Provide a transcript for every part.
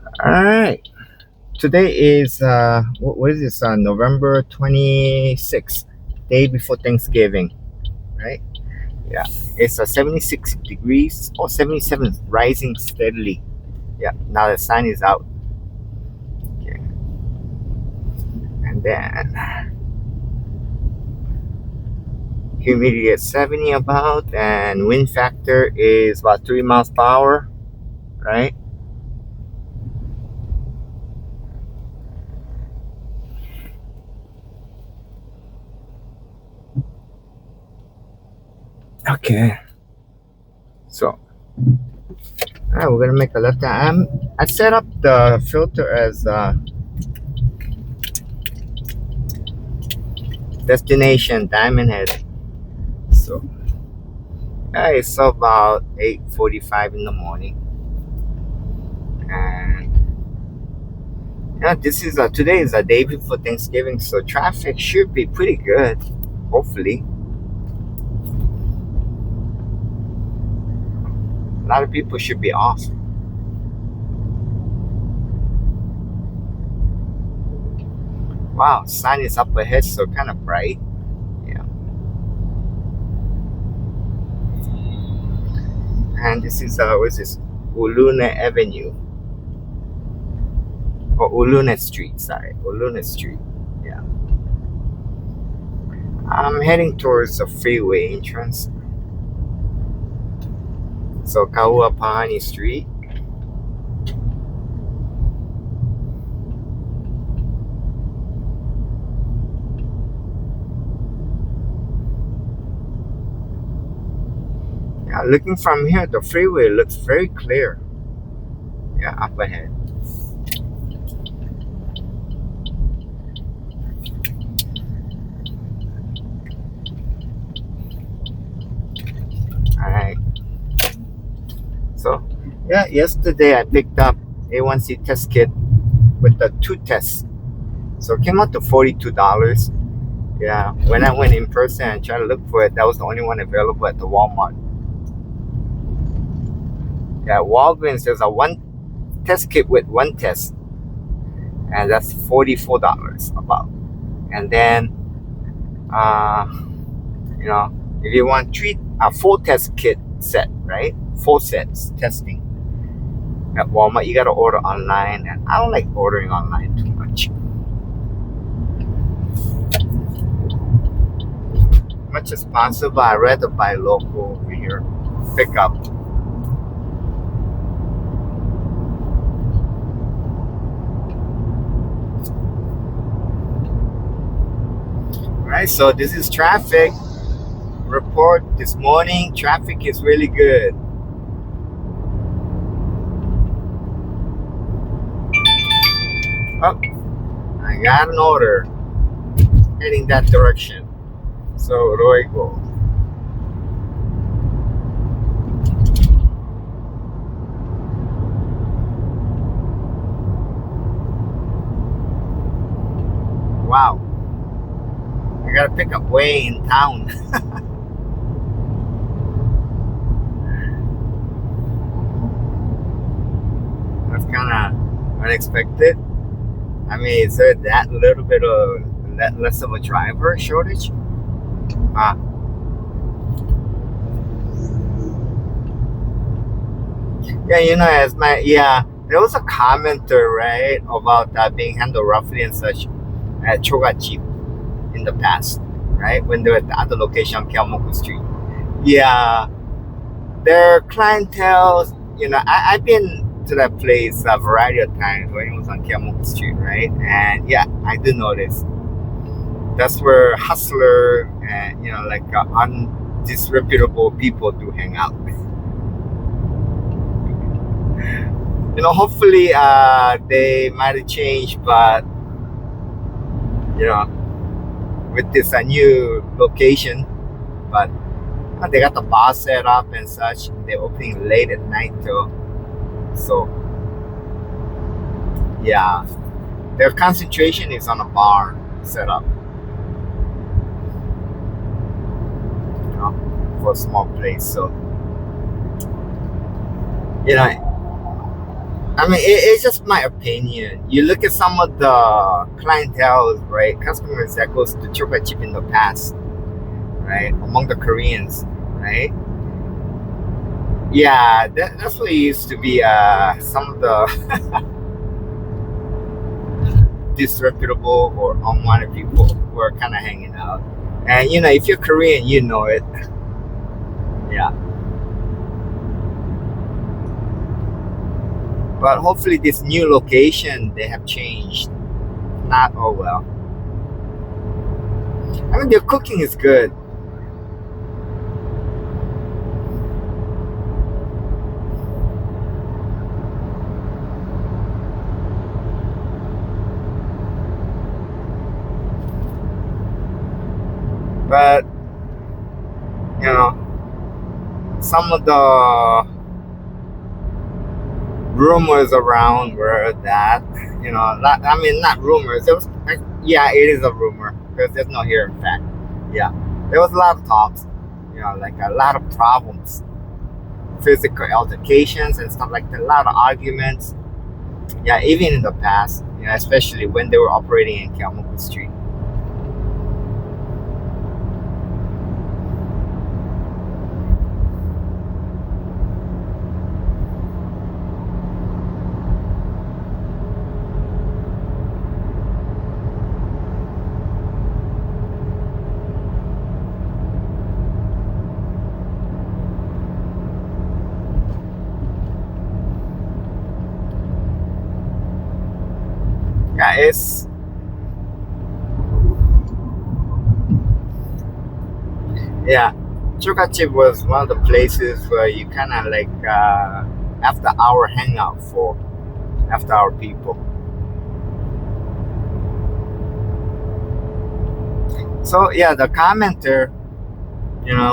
All right. Today is what is this? November 26th, day before Thanksgiving, right? Yeah. It's 76 degrees or 77, rising steadily. Yeah. Now the sun is out. Yeah. And then humidity at 70 about, and wind factor is about 3 miles per hour, right? Okay. So, all right, we're gonna make a left hand. I set up the filter as destination Diamond Head. So it's about 8:45 in the morning, and yeah, this is today is a day before Thanksgiving, so traffic should be pretty good. Hopefully, a lot of people should be off. Wow, sun is up ahead, so kind of bright. Yeah, and this is what's this? Uluna Avenue or Uluna Street? Sorry, Uluna Street. Yeah, I'm heading towards the freeway entrance. So Kauapani Street. Yeah, looking from here, the freeway looks very clear. Yeah, up ahead. All right. So, yeah, yesterday I picked up A1C test kit with the two tests. So it came out to $42. Yeah, when I went in person and tried to look for it, that was the only one available at the Walmart. Yeah, Walgreens, there's a one test kit with one test, and that's $44 about. And then, uh, if you want a full test kit set, right? Full sets testing at Walmart, you got to order online, and I don't like ordering online too much. Much as possible, I rather buy local over here. Pick up. Right, so this is traffic report this morning. Traffic is really good. Oh, I got an order heading that direction. So Roy go. Wow. I gotta pick up way in town. That's kind of unexpected. I mean, is there that little bit of less of a driver shortage? Uh, yeah, there was a commenter, right, about that being handled roughly and such at Chogachi in the past, right, when they were at the other location on Keomoku Street. Yeah, their clientele, I've been to that place a variety of times when it was on Keomoku Street, right? And yeah, I did notice that's where hustler and like undisreputable people do hang out. Hopefully they might have changed, but you know, with this new location, but they got the bar set up and such. They're opening late at night too. So yeah, their concentration is on a bar setup. For a small place. So I mean, it's just my opinion. You look at some of the clientele, right? Customers that goes to chocolate chip in the past, right? Among the Koreans, right? Yeah, that's what it used to be. Some of the disreputable or unwanted people who are kind of hanging out. And if you're Korean, you know it. Yeah. But hopefully, this new location they have changed. Not, oh well. I mean, their cooking is good. But, you know, some of the rumors around were that, I mean, not rumors. It was, yeah, it is a rumor because there's no here in fact. Yeah, there was a lot of talks, like a lot of problems, physical altercations and stuff like that, a lot of arguments. Yeah, even in the past, especially when they were operating in Keamoku Street. Yeah, yeah. Chukachip was one of the places where you kind of like after hour hangout for after hour people. So yeah, the commenter,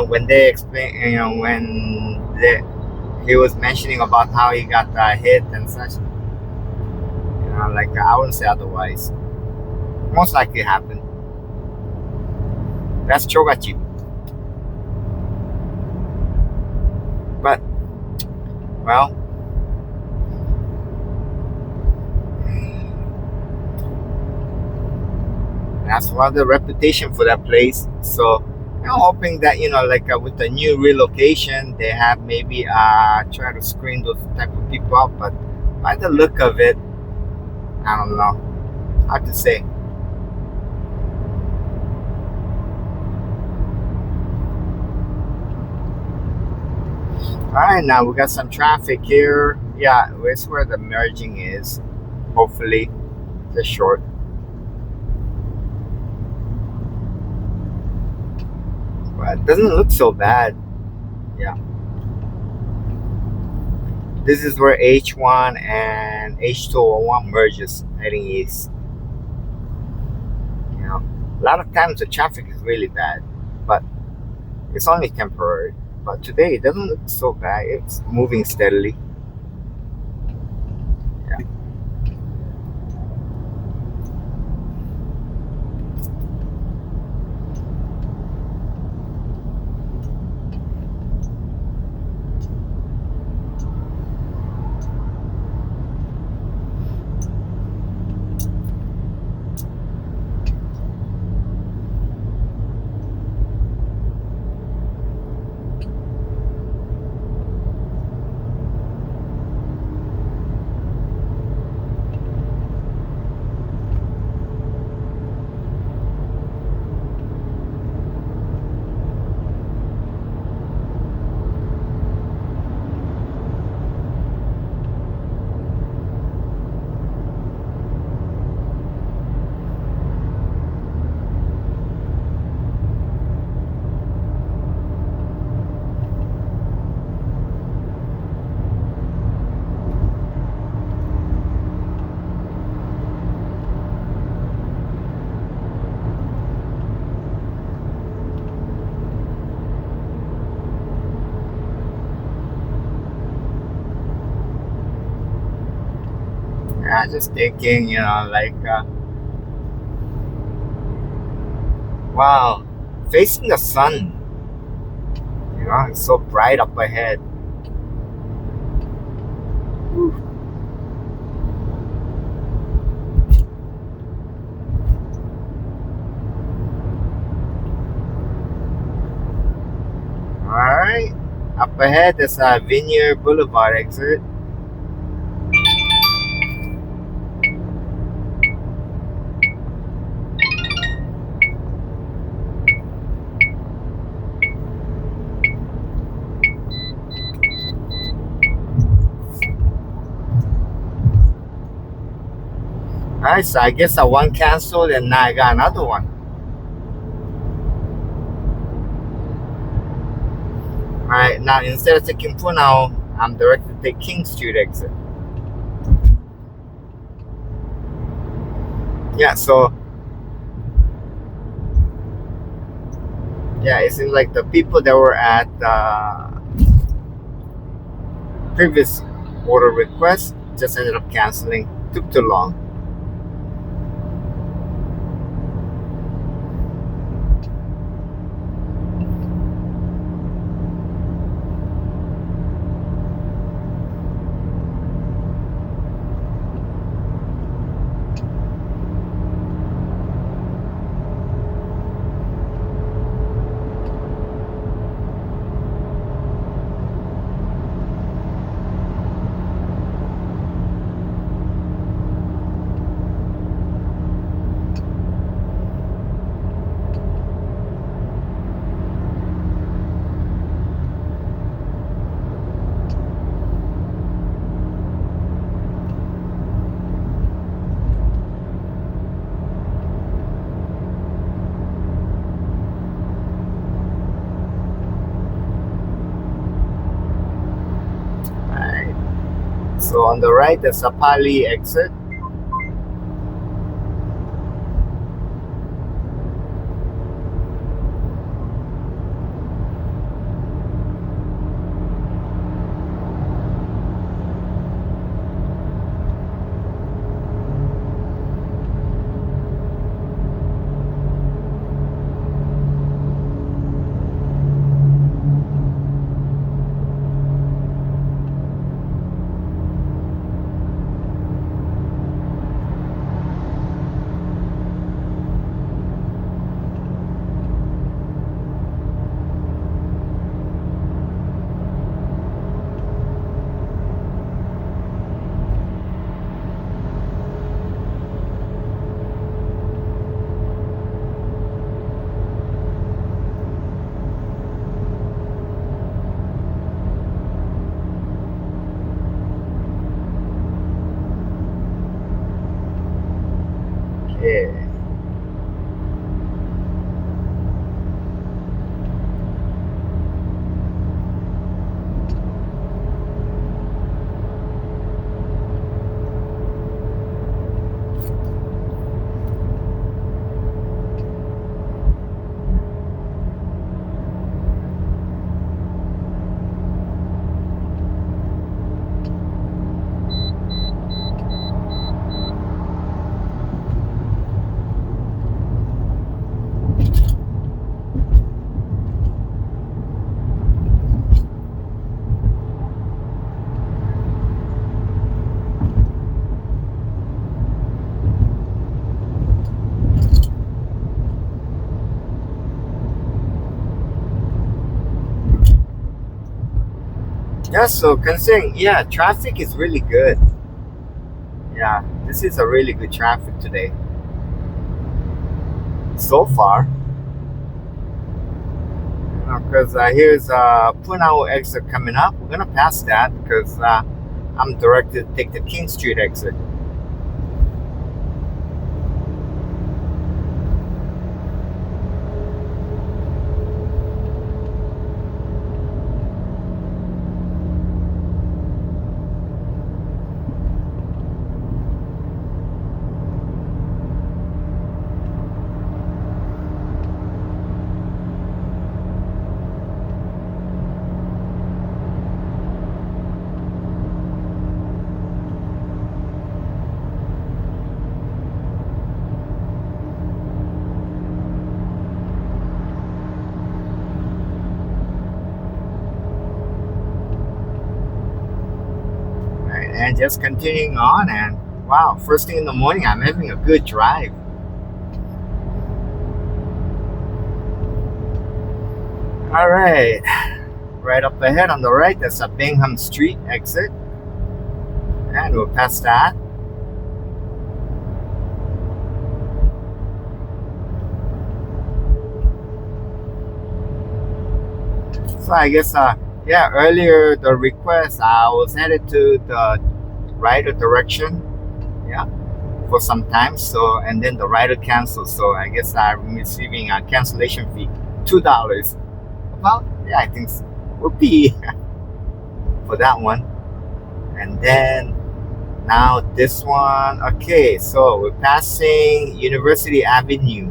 when they explain, when he was mentioning about how he got hit and such, like I wouldn't say otherwise. Most likely happened. That's Chogachi. But well, that's one of the reputation for that place. So I'm hoping that like with the new relocation, they have maybe try to screen those type of people out. But by the look of it, I don't know. Hard to say. All right, now we got some traffic here. Yeah, it's where the merging is. Hopefully, just short. But it doesn't look so bad. Yeah. This is where H1 and H201 merges heading east. A lot of times the traffic is really bad, but it's only temporary. But today it doesn't look so bad. It's moving steadily. Yeah. Yeah, just thinking, like, wow, facing the sun, it's so bright up ahead. Whew. ahead, there's a Vineyard Boulevard exit. Alright, so I guess I one canceled and now I got another one. Alright, now instead of taking Punao, I'm directed to take King Street exit. Yeah, so yeah, it seems like the people that were at previous order request just ended up canceling. Took too long. Alright. So on the right, the Sapali exit. Yeah. Yeah, so considering, yeah, traffic is really good. Yeah, this is a really good traffic today. So far. Because here's Punao exit coming up. We're going to pass that because I'm directed to take the King Street exit. And just continuing on, and wow, first thing in the morning, I'm having a good drive. All right, Right up ahead on the right, that's a Bingham Street exit. And we'll pass that. So I guess, yeah, earlier the request, I was headed to the right direction, yeah, for some time. So, and then the rider canceled. So I guess I'm receiving a cancellation fee, $2. About, yeah, I think would be for that one. And then now this one, okay, so we're passing University Avenue.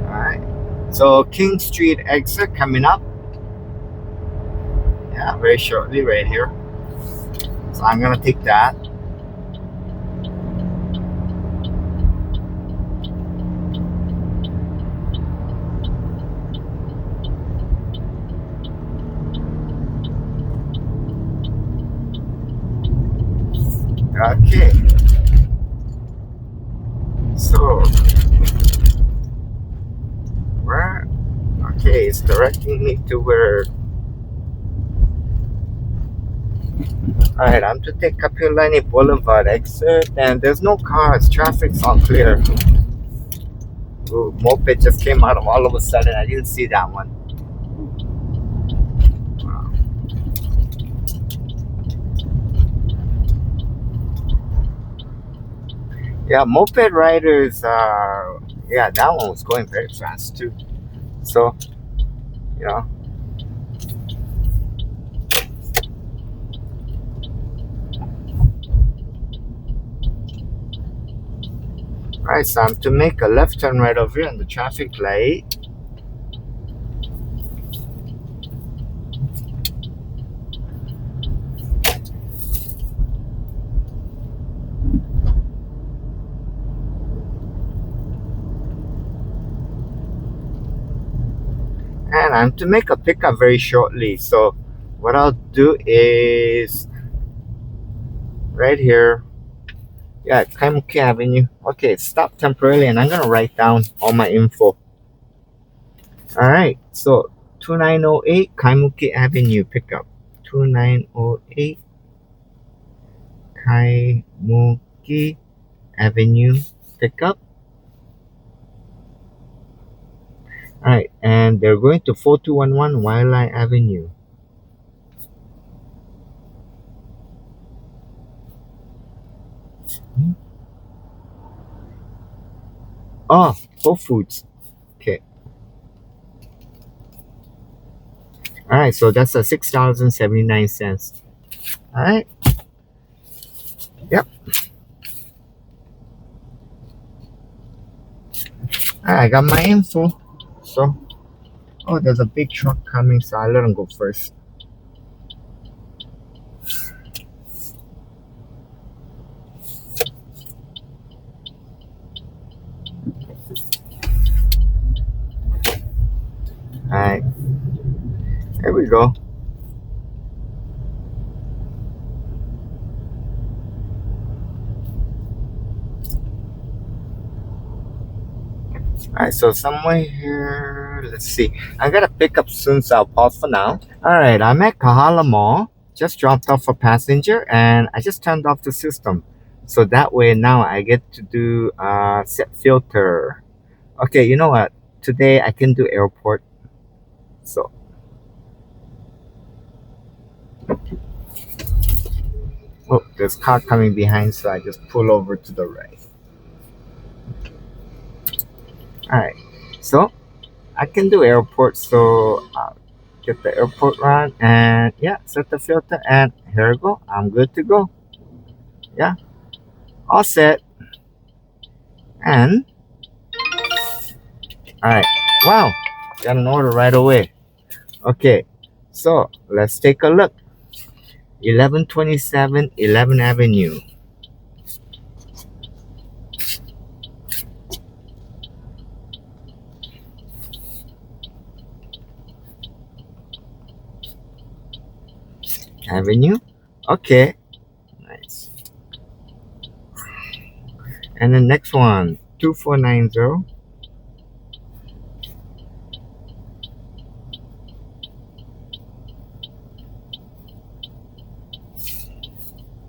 All right, so King Street exit coming up. Yeah, very shortly right here. So I'm gonna take that. Okay. So where? Okay, it's directing me to where. All right, I'm to take Kapilani Boulevard exit, and there's no cars. Traffic's all clear. Ooh, moped just came out of all of a sudden. I didn't see that one. Wow. Yeah, moped riders are. Yeah, that one was going very fast too. So, you know. All right, so I'm to make a left turn right over here on the traffic light. And I'm to make a pickup very shortly. So what I'll do is right here. Yeah, Kaimuki Avenue. Okay, stop temporarily, and I'm gonna write down all my info. All right, so 2908 Kaimuki Avenue pickup. 2908 Kaimuki Avenue pickup. All right, and they're going to 4211 Wildlife Avenue. Oh, Whole Foods. Okay. All right, so that's a $6.79. All right. Yep. All right, I got my info. So, oh, there's a big truck coming, so I'll let him go first. All right. There we go. All right, so somewhere here, let's see. I gotta pick up soon, so I'll pause for now. All right, I'm at Kahala Mall. Just dropped off a passenger, and I just turned off the system. So that way now I get to do set filter. Okay, you know what? Today I can do airport. So, oh, there's car coming behind, so I just pull over to the right. All right, so I can do airport, so get the airport run and yeah, set the filter, and here we go. I'm good to go. Yeah, all set. And all right, wow, got an order right away. Okay, so let's take a look. 1127 11 Avenue. Avenue. Okay, nice. And then next one, 2490.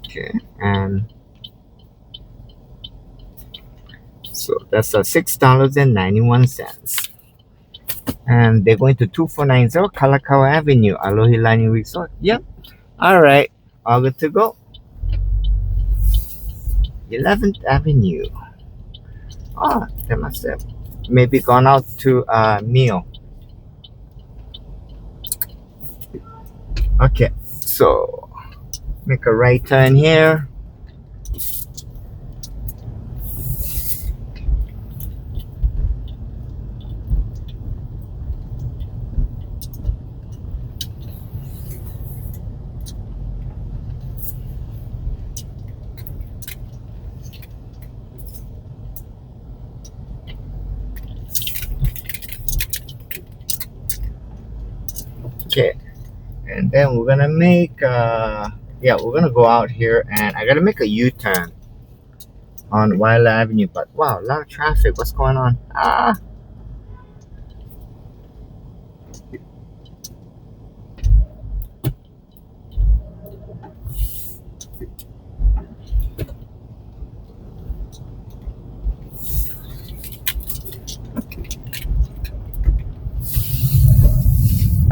Okay, and so that's $6.91. And they're going to 2490 Kalakaua Avenue, Aloha Learning Resort. Yep. All right. All good to go. 11th Avenue. Oh, they must have maybe gone out to a meal. Okay. So make a right turn here. Okay. And then we're gonna make yeah, we're gonna go out here and I gotta make a U-turn on Wild Avenue, but wow, a lot of traffic. What's going on? Ah,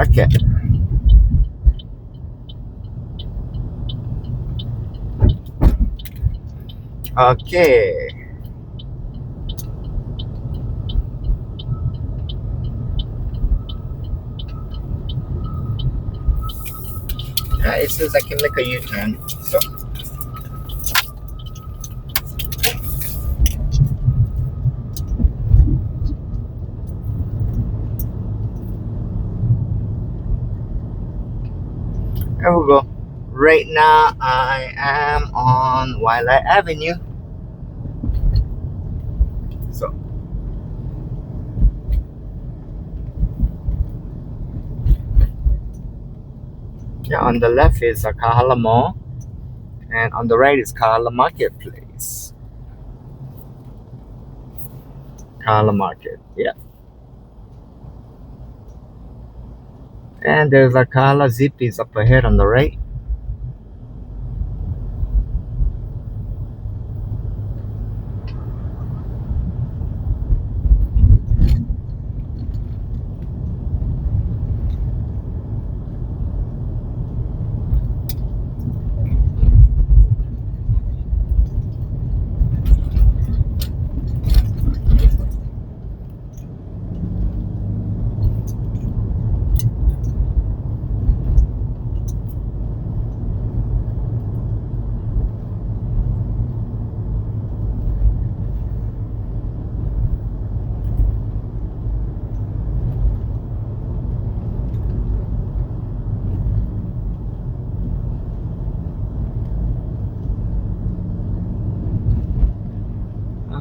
okay. Okay. It says I can make a U-turn. So there we go. Right now I am on Wildlife Avenue. So yeah, on the left is a Kahala Mall, and on the right is Kahala Marketplace. Kahala Market, yeah. And there's a Kahala Zippies up ahead on the right.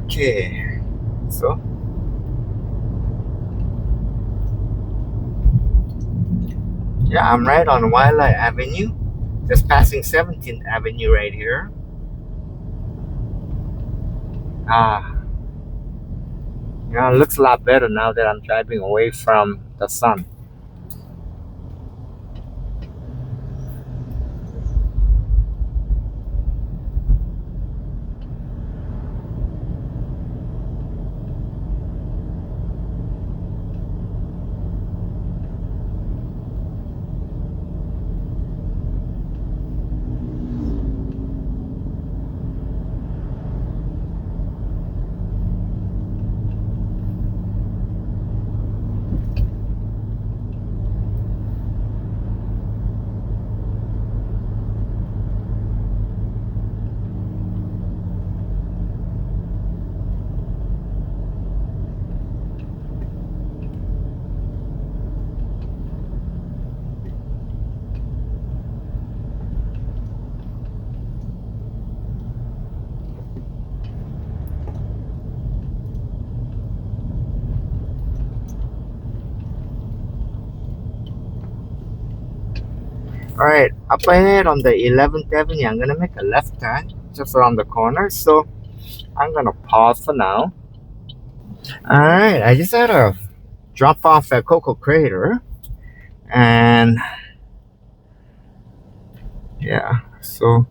Okay, so yeah, I'm right on Wildlife Avenue. Just passing 17th Avenue right here. Ah, yeah, it looks a lot better now that I'm driving away from the sun. All right, up ahead on the 11th Avenue, I'm gonna make a left turn just around the corner. So I'm gonna pause for now. Alright, I just had a drop off at Coco Crater, and yeah, so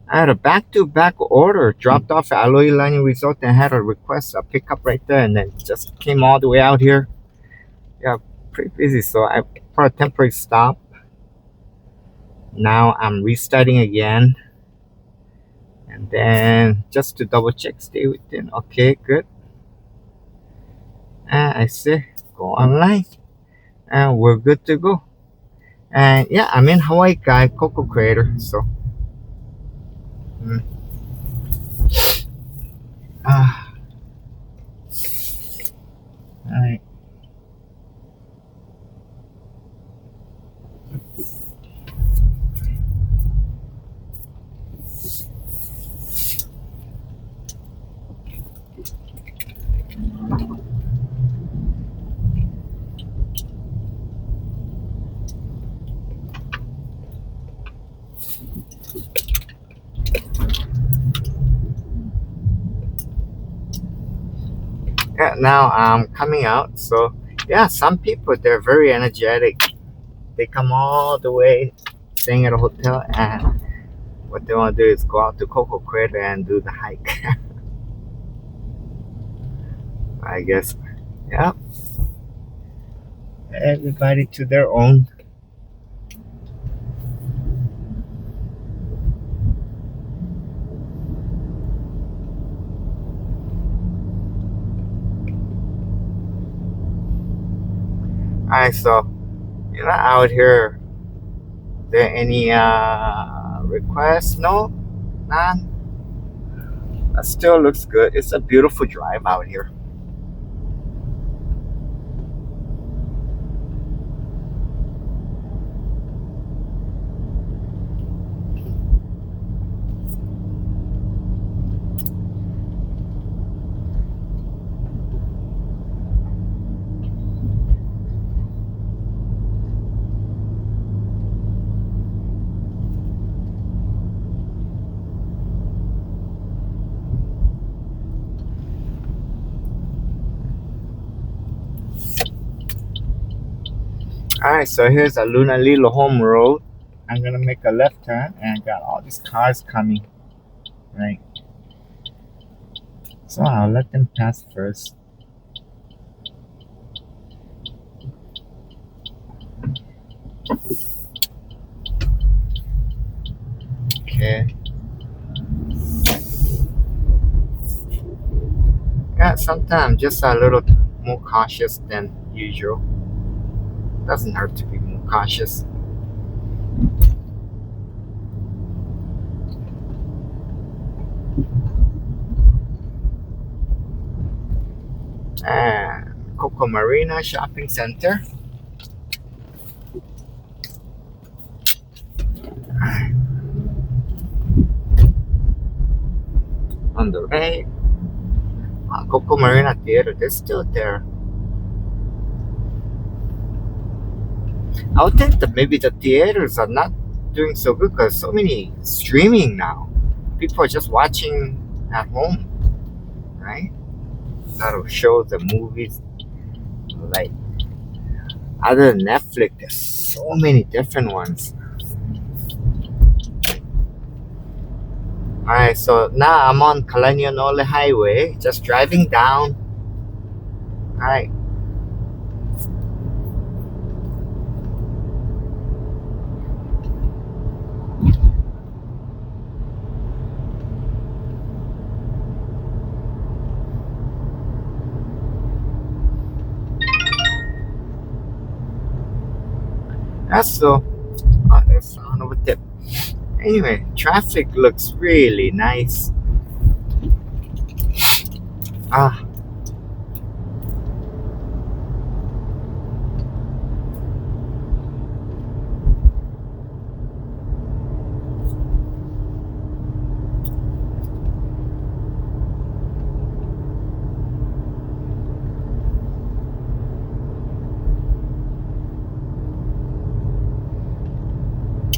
I had a back-to-back order dropped off at Aloilani Resort and had a request a pickup right there, and then just came all the way out here. Yeah, pretty busy, so I put a temporary stop. Now I'm restarting again, and then just to double check, stay within. Okay, good. And I say go online, and we're good to go. And yeah, I'm in Hawaii, guy, Coco Crater. So, mm, ah, all right. Yeah, now I'm coming out. So yeah, some people they're very energetic. They come all the way, staying at a hotel, and what they want to do is go out to Coco Crater and do the hike. I guess. Yeah, everybody to their own. Alright, so out here. There any requests? No, none. That still looks good. It's a beautiful drive out here. Alright, so here's a Honolulu home road. I'm gonna make a left turn, and I got all these cars coming. Right. So I'll let them pass first. Okay. Yeah, sometimes just a little more cautious than usual. Doesn't hurt to be more cautious. And Coco Marina Shopping Center. On the right, Coco Marina Theater, they're still there. I would think that maybe the theaters are not doing so good because so many streaming now. People are just watching at home, right? A lot of shows and movies. Like other than Netflix, there's so many different ones. Alright, so now I'm on Kalanianole Highway, just driving down. Alright. That's so. Oh, there's sound of a tip. Anyway, traffic looks really nice. Ah.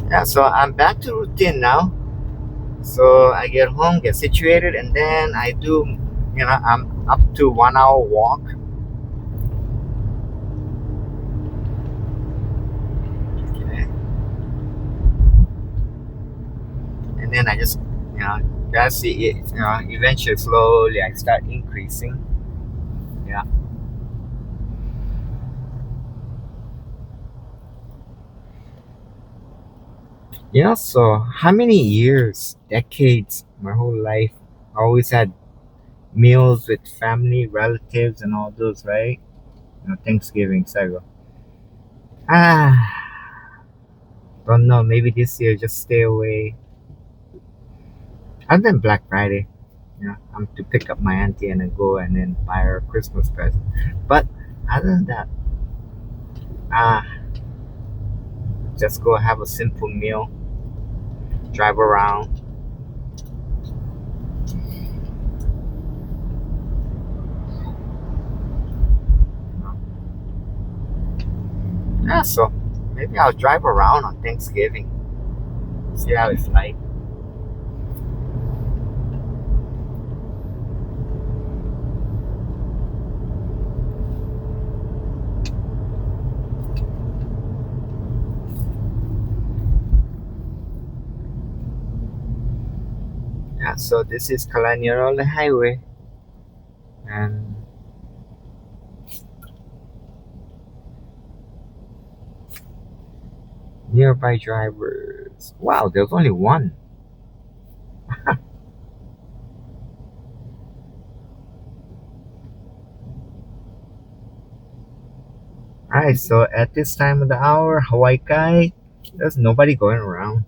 Yeah, so I'm back to routine now. So I get home, get situated, and then I do, I'm up to 1 hour walk. Okay. And then I just, that's it. Eventually, slowly, I start increasing. Yeah. So how many years, decades, my whole life, I always had meals with family, relatives, and all those, right? Thanksgiving, so I go, ah, don't know, maybe this year just stay away. Other than Black Friday, I'm to pick up my auntie and then go and then buy her a Christmas present. But other than that, ah, just go have a simple meal, drive around. So maybe I'll drive around on Thanksgiving, see how it's like. So this is Colonial Highway, and nearby drivers. Wow, there's only one. Alright, so at this time of the hour, Hawaii Kai, there's nobody going around.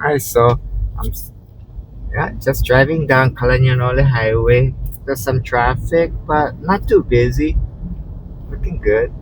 Alright, so I'm just driving down Kalanianole Highway. There's some traffic, but not too busy. Looking good.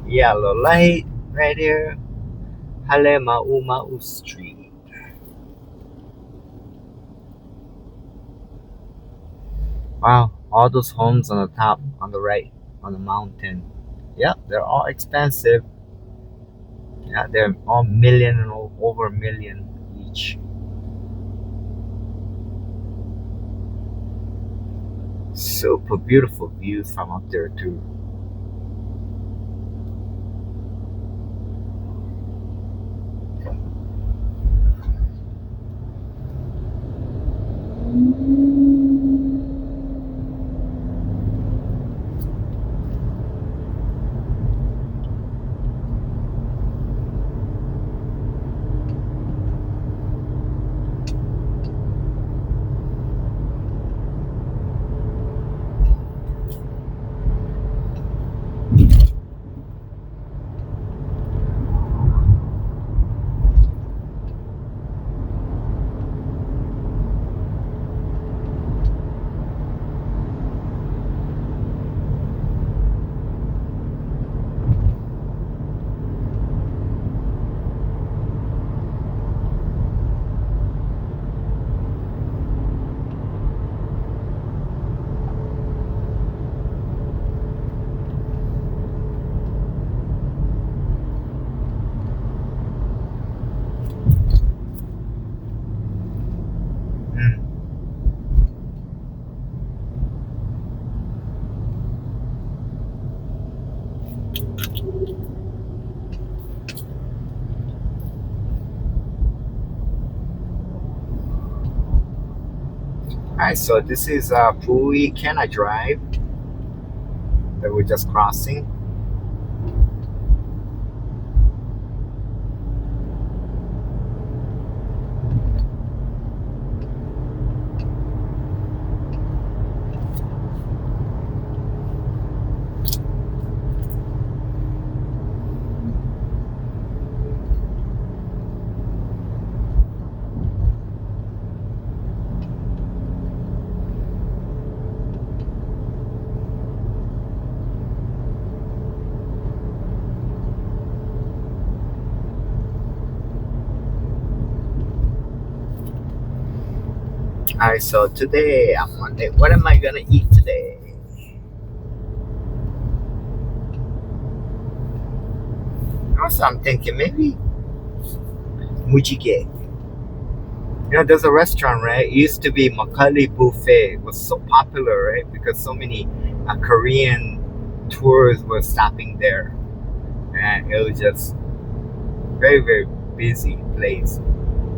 Yellow light right here. Hale Ma'u Street. Wow, all those homes on the top, on the right, on the mountain. Yeah, they're all expensive. Yeah, they're all million and over a million each. Super beautiful views from up there too. Mm. Alright, so this is Pui Kenna Drive that we're just crossing. Alright, so today I'm wondering, what am I gonna eat today? Also, I'm thinking maybe Mujige. There's a restaurant, right? It used to be Makali Buffet. It was so popular, right? Because so many Korean tours were stopping there. And it was just very, very busy place.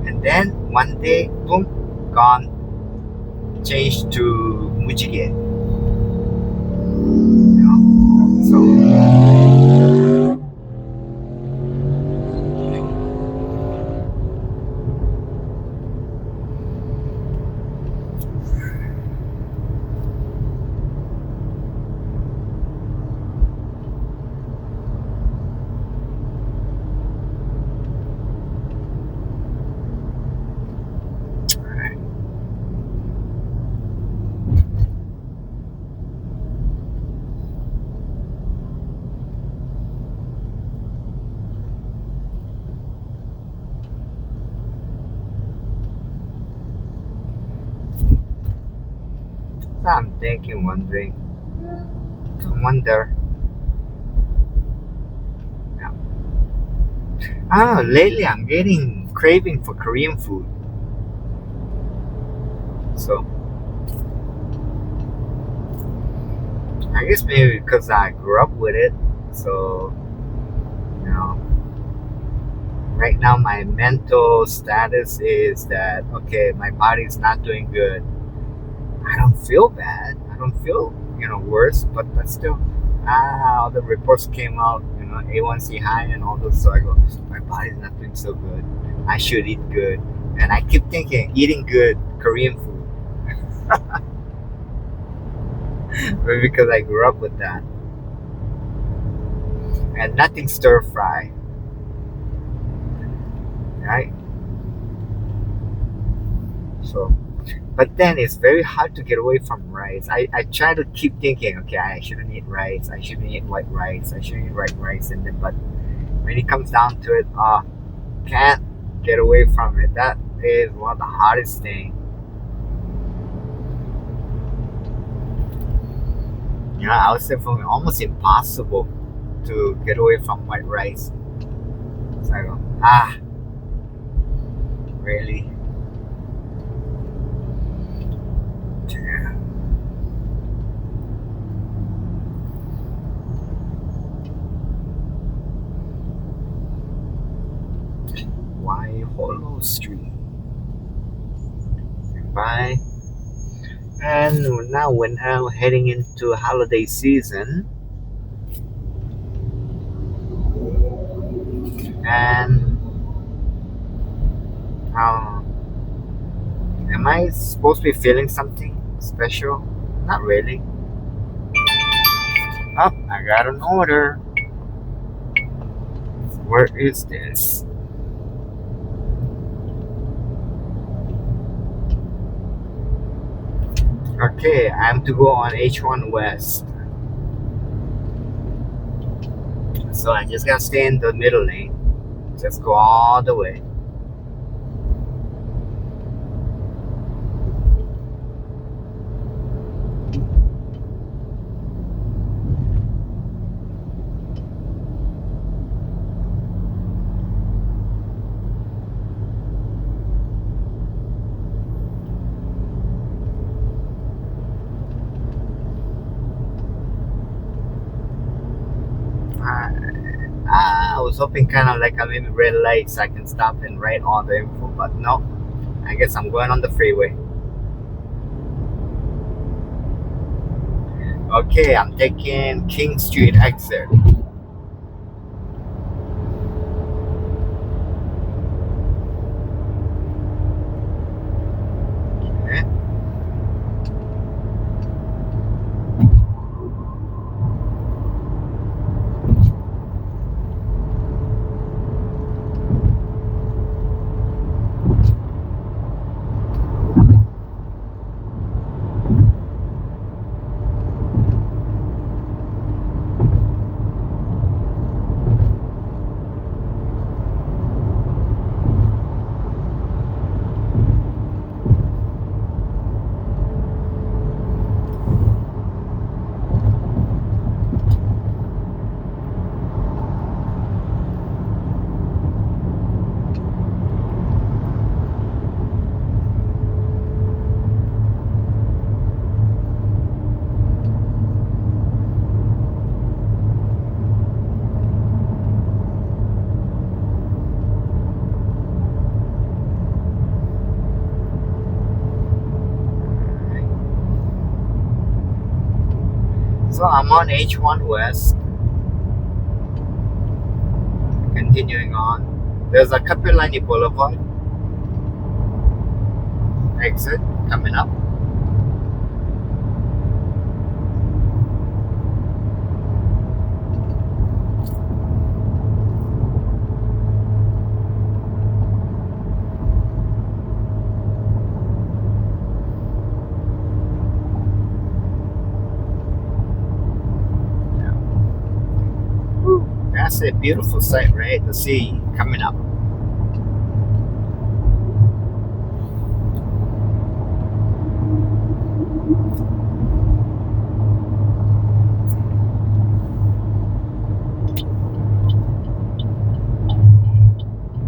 And then one day, boom, gone, changed to Mujige. So, alright. So I'm thinking, wondering, I wonder. Yeah. Ah, lately I'm getting craving for Korean food. So I guess maybe because I grew up with it. So, you know, right now my mental status is that, okay, my body's not doing good. I don't feel bad. I don't feel, worse, but still, all the reports came out, A1C high and all those. So I go, my body's not doing so good. I should eat good. And I keep thinking, eating good Korean food. Maybe because I grew up with that. And nothing stir fry, right? So, but then it's very hard to get away from rice. I try to keep thinking, okay, I shouldn't eat rice. I shouldn't eat white rice. I shouldn't eat white rice. And then, but when it comes down to it, can't get away from it. That is one of the hardest things. I would say for me, almost impossible to get away from white rice. So I go, really? Yeah. Why Hollow Street? Bye. And now we're now heading into holiday season, and um, am I supposed to be feeling something special? Not really. Oh, I got an order. Where is this? Okay, I am to go on H1 West. So I just gotta stay in the middle lane. Just go all the way. I was hoping kind of like a maybe red light so I can stop and write all the info, but no. I guess I'm going on the freeway. Okay, I'm taking King Street exit. Okay. So I'm on H1 West, continuing on. There's a Kapilani Boulevard exit coming up. That's a beautiful sight, right? The sea coming up.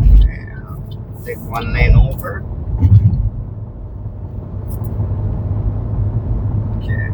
Yeah. Take one lane over. Okay.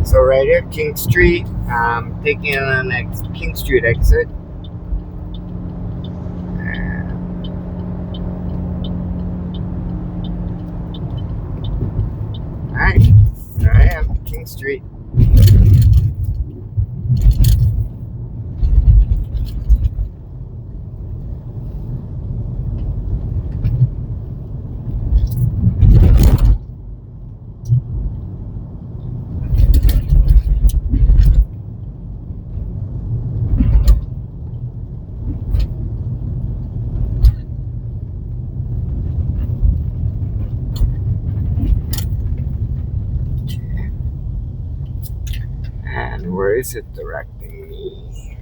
So right here, King Street. I'm taking the next King Street exit. Alright, there I am, King Street. Where is it directing me?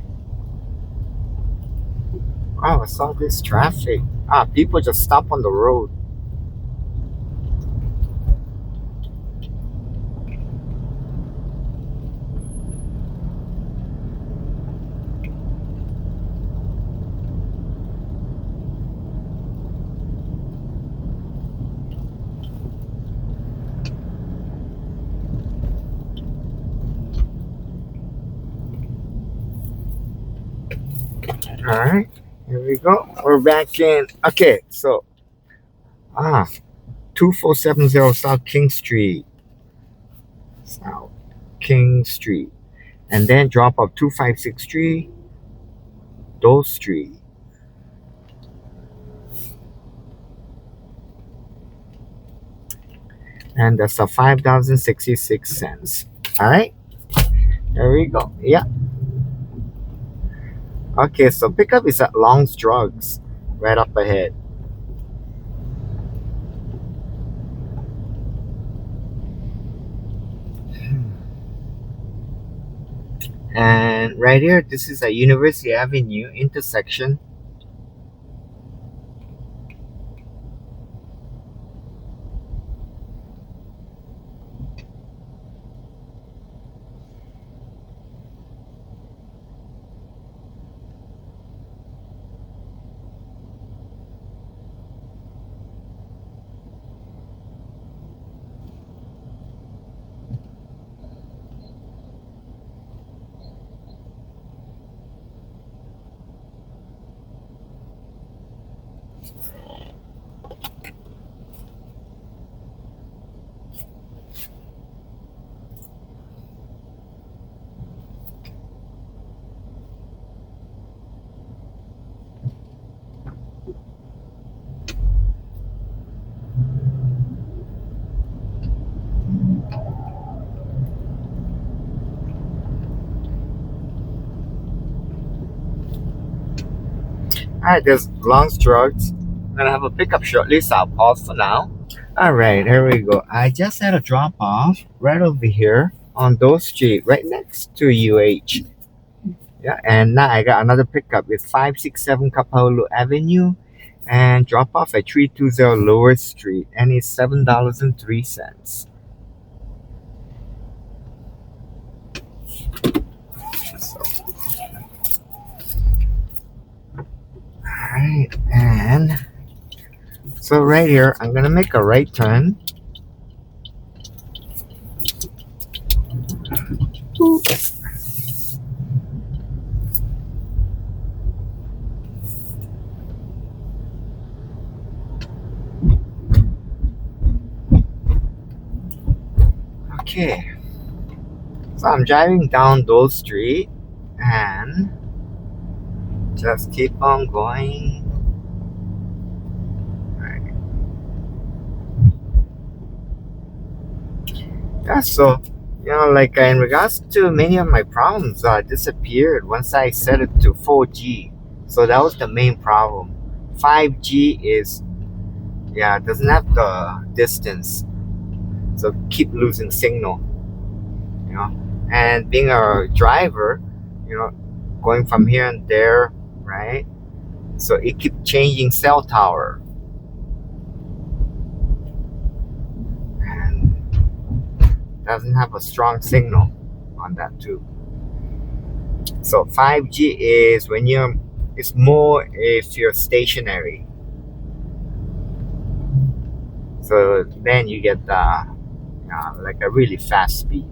Wow, I saw this traffic. People just stop on the road. All right, here we go. We're back in. Okay, so ah, 2470 South King Street. South King Street. And then drop off 2563 Dole Street. And that's a $5,066. All right, there we go. Yeah. Okay, so pickup is at Long's Drugs, right up ahead. And right here, this is a University Avenue intersection. All right, there's Long's Drugs. I'm gonna have a pickup shortly, so I'll pause for now. All right, here we go. I just had a drop off right over here on Dole Street, right next to UH. Yeah, and now I got another pickup with 567 Kapahulu Avenue and drop off at 320 Lower Street, and it's $7.03. So, all right, and so right here, I'm gonna make a right turn. Okay, so I'm driving down Dole Street and just keep on going. Right. Yeah, so like in regards to many of my problems disappeared once I set it to 4G. So that was the main problem. 5G is doesn't have the distance, so keep losing signal. You know, and being a driver, you know, going from here and there, right? So it keep changing cell tower, and doesn't have a strong signal on that too. So 5G is when it's more if you're stationary. So then you get like a really fast speed.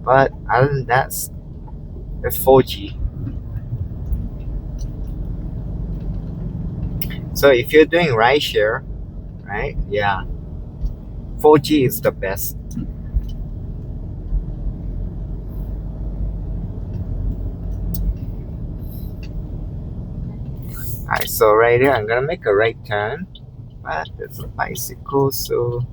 But other than that, it's 4G. So if you're doing rideshare, right? Yeah, 4G is the best. Alright, so right here, I'm gonna make a right turn, but there's a bicycle, so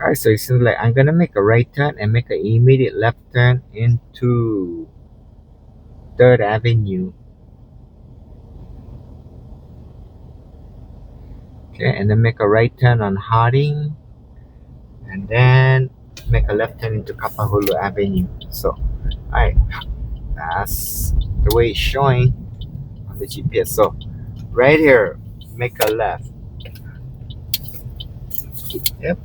Alright, so it seems like I'm gonna make a right turn and make an immediate left turn into Third Avenue. Okay, and then make a right turn on Harding, and then make a left turn into Kapahulu Avenue. So, alright, that's the way it's showing on the GPS. So, right here, make a left. Yep.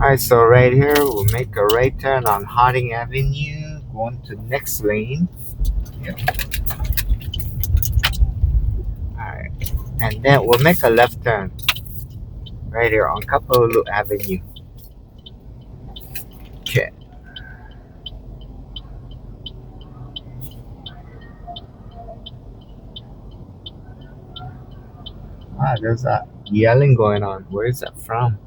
Alright, so right here, we'll make a right turn on Harding Avenue, going to next lane. Yep. Alright, and then we'll make a left turn right here on Kapahulu Avenue. Okay. Ah, there's that yelling going on. Where is that from?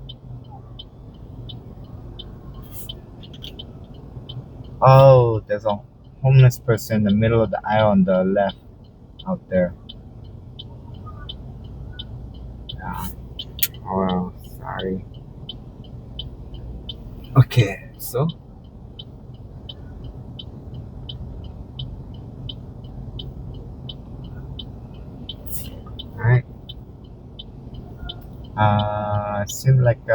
Oh, there's a homeless person in the middle of the aisle on the left out there. Yeah. Oh, well, sorry. Okay, so. Alright. Seems like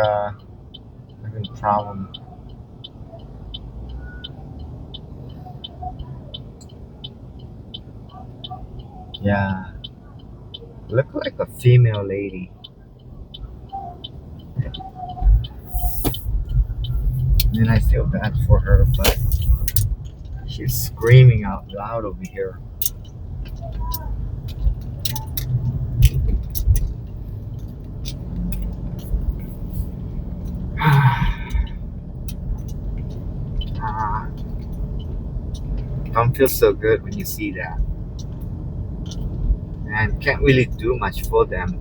having problem. Yeah. Look like a female lady. And I feel bad for her, but she's screaming out loud over here. Don't feel so good when you see that. And can't really do much for them.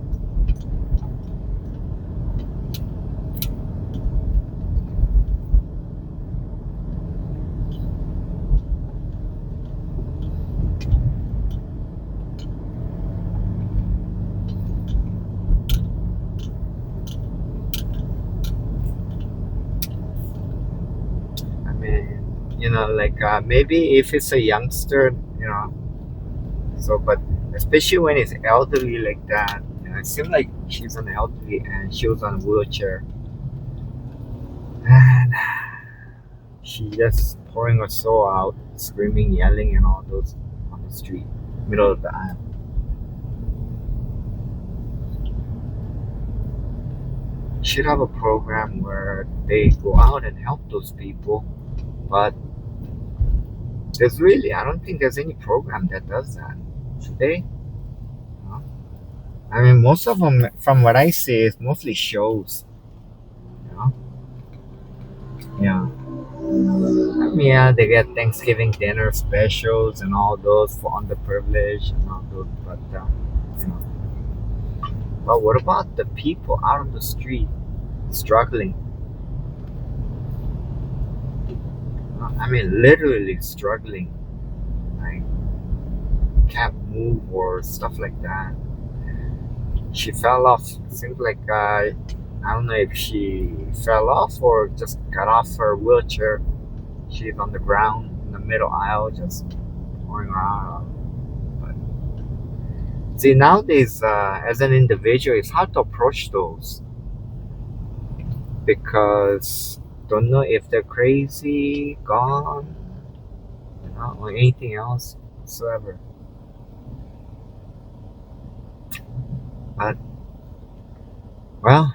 I mean, like maybe if it's a youngster, so, but especially when it's elderly like that, it seemed like she's an elderly and she was on a wheelchair. And she just pouring her soul out, screaming, yelling, and all those on the street, middle of the aisle. Should have a program where they go out and help those people, but I don't think there's any program that does that. Should they? No? I mean, most of them, from what I see, is mostly shows. Yeah. Yeah, they get Thanksgiving dinner specials and all those for underprivileged and all those, but you know. But what about the people out on the street struggling? I mean, literally struggling, like can't move or stuff like that. She fell off. It seems like I don't know if she fell off or just got off her wheelchair. She's on the ground in the middle aisle, just going around. But see, nowadays, as an individual, it's hard to approach those because don't know if they're crazy, gone, or anything else whatsoever. But well,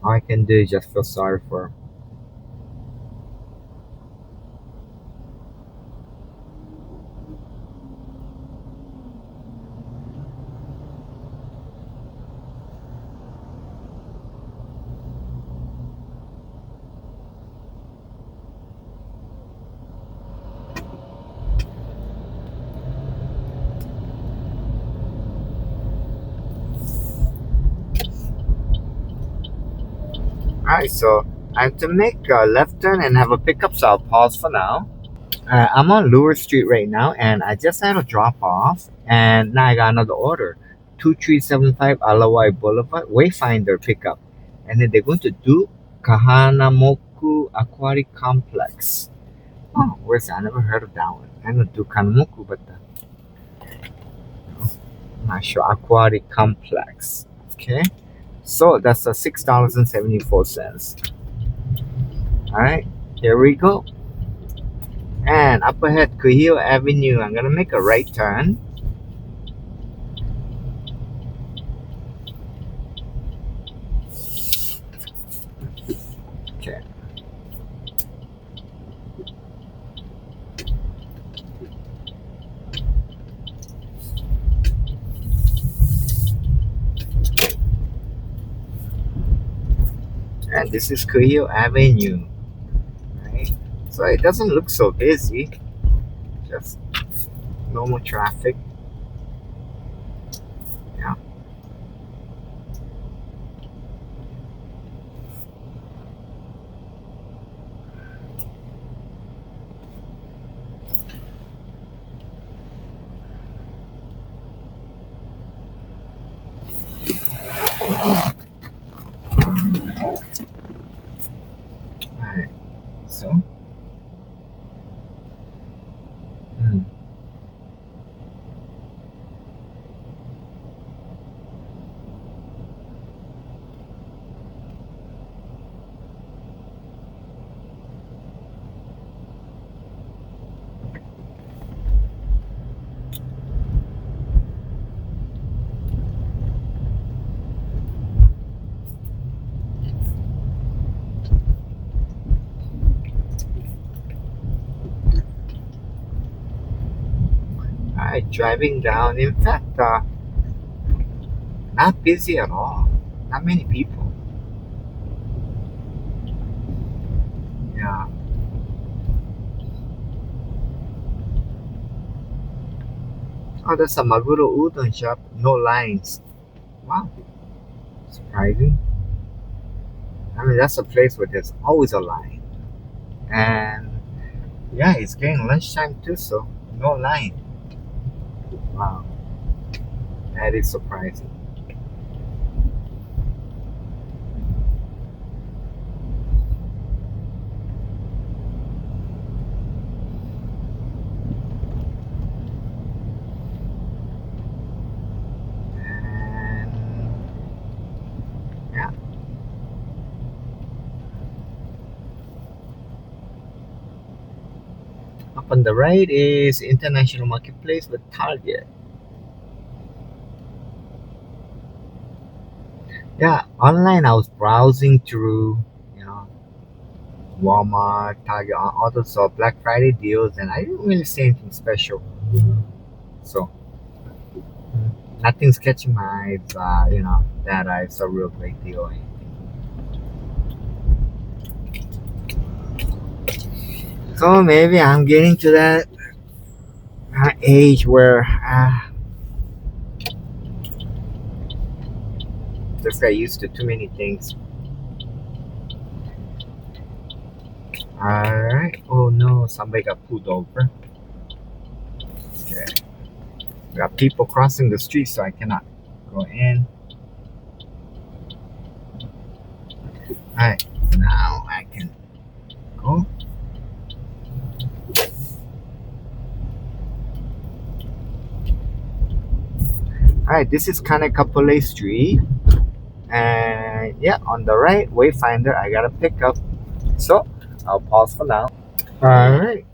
all I can do is just feel sorry for her. Alright, so I have to make a left turn and have a pickup, so I'll pause for now. I'm on Lure Street right now, and I just had a drop off, and now I got another order. 2375 Alawai Boulevard, Wayfinder pickup. And then they're going to do Kahanamoku Aquatic Complex. Oh, where's that? I never heard of that one. I know do Kahanamoku, but I'm not sure. Aquatic Complex. Okay. So that's a $6.74. Alright, here we go. And up ahead, Kuhio Avenue. I'm gonna make a right turn. Okay. And this is Kuhio Avenue. Right? So it doesn't look so busy. Just normal traffic. Yeah. Alright. So. Hmm. Alright, driving down. In fact, not busy at all. Not many people. Yeah. Oh, there's a Maguro Udon shop. No lines. Wow. Surprising. I mean, that's a place where there's always a line. And yeah, it's getting lunchtime too, so no line. Wow. That is surprising. And yeah. Up on the right is International Marketplace with Target. Yeah, online I was browsing through, you know, Walmart, Target, all those Black Friday deals, and I didn't really see anything special. So nothing's catching my eyes, that I saw a real great deal or anything. So maybe I'm getting to that age where just got used to too many things. Alright. Oh no, somebody got pulled over. Okay. We got people crossing the street, so I cannot go in. Alright, now I can go. Alright, this is Kanekapole Street. And yeah, on the right, Wayfinder, I got a pickup. So I'll pause for now. Alright,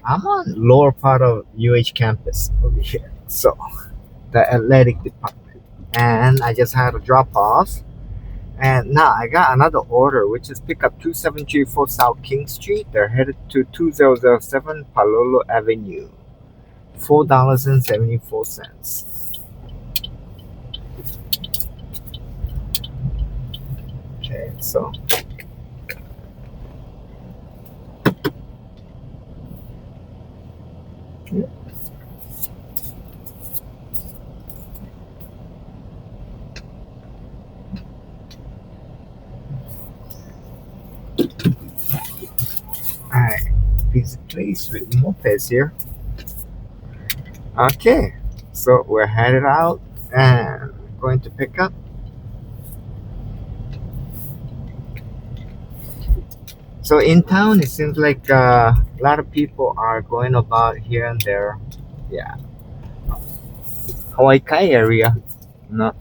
I'm on lower part of UH campus over here. So the athletic department. And I just had a drop off. And now I got another order, which is pickup 2734 South King Street. They're headed to 2007 Palolo Avenue. $4.74. Okay, so yeah. busy place with mopeds here. Okay, so we're headed out and going to pick up. So in town, it seems like a lot of people are going about here and there. Yeah, Hawaii Kai area, not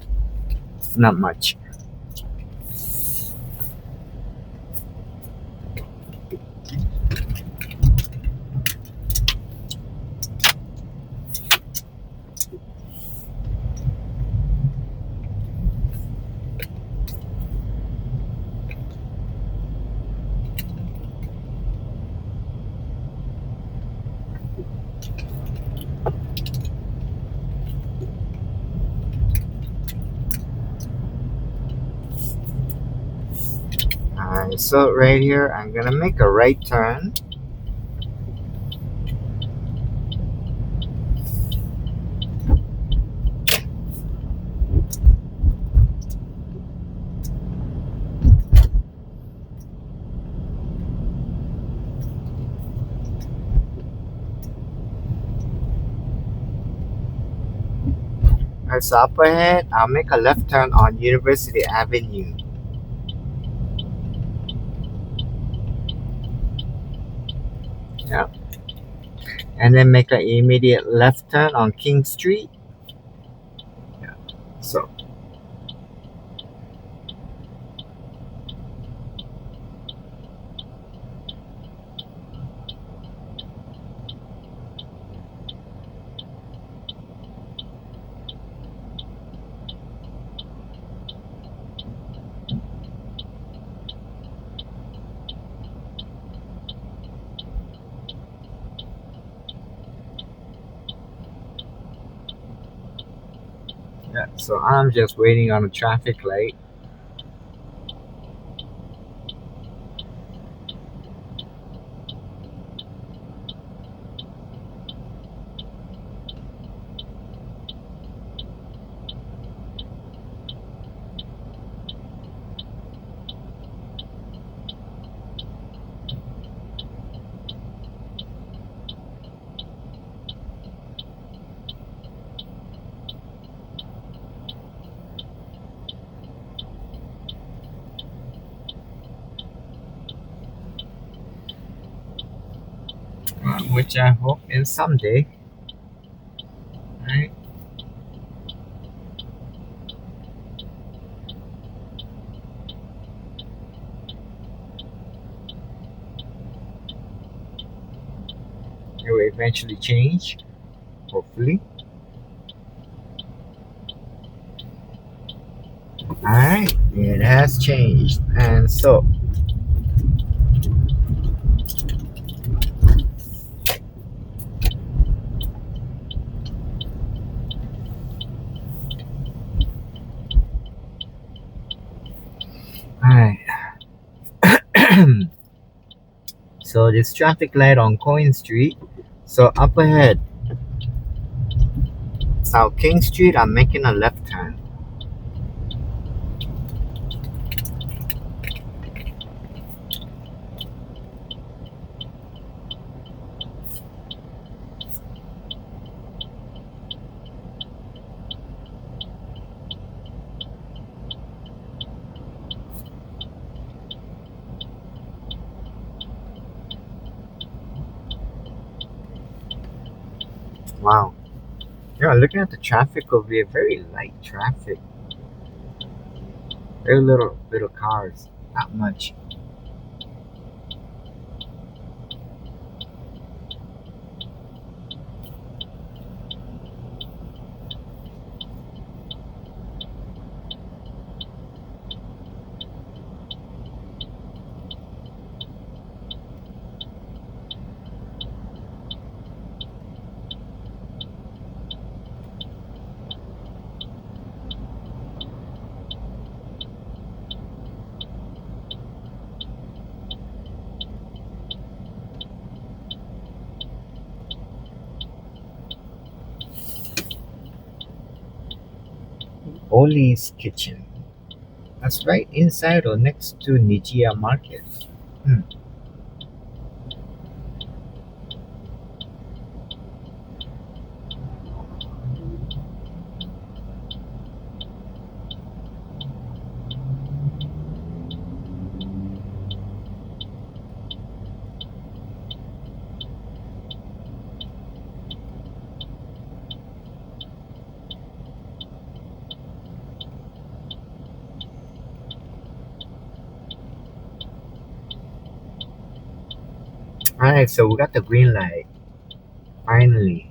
not much. Alright, so right here, I'm gonna make a right turn. Alright, so up ahead, I'll make a left turn on University Avenue. Yeah, and then make an immediate left turn on King Street. Yeah, so yeah, so I'm just waiting on a traffic light. Which I hope in someday. Right? It will eventually change, hopefully. Alright, it has changed. And so, alright. So this traffic light on Coin Street. So up ahead, South King Street, I'm making a left turn. Wow. Yeah, looking at the traffic over here, very light traffic. Very little cars. Not much. Oli's Kitchen. That's right inside or next to Nijiya Market. Hmm. Alright, so we got the green light finally,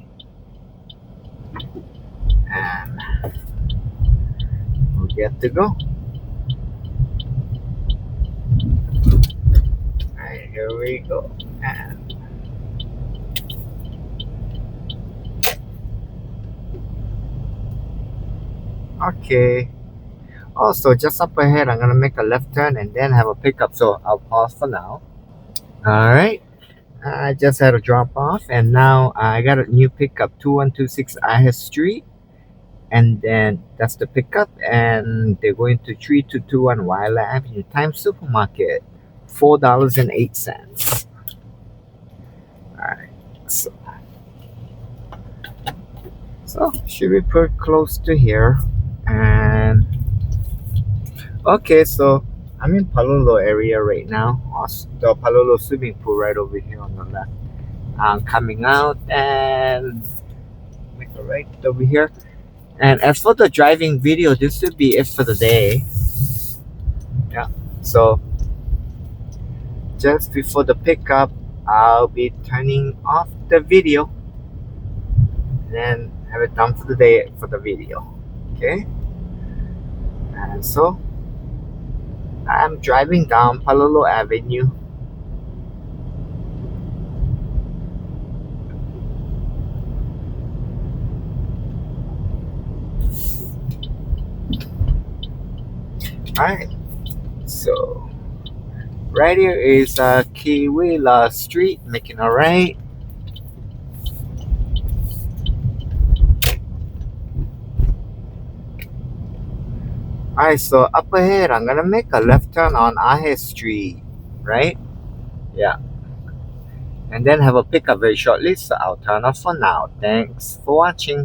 and we'll get to go. Alright, here we go. And okay. Also, just up ahead, I'm gonna make a left turn and then have a pickup. So I'll pause for now. All right. I just had a drop off, and now I got a new pickup, 2126 Ahas Street, and then that's the pickup, and they're going to 3221 Wyla Avenue, Times Supermarket, $4.08. All right. So, should be pretty close to here, and okay, so I'm in Palolo area right now. The Palolo swimming pool right over here on the left. I'm coming out and make a right over here. And as for the driving video, this would be it for the day. Yeah. So just before the pickup, I'll be turning off the video and then have it done for the day for the video. Okay. And so I'm driving down Palolo Avenue. Alright, so right here is Kiwila Street, making a right. Alright, so up ahead, I'm gonna make a left turn on Ahe Street, right? Yeah, and then have a pickup very shortly, so I'll turn off for now. Thanks for watching.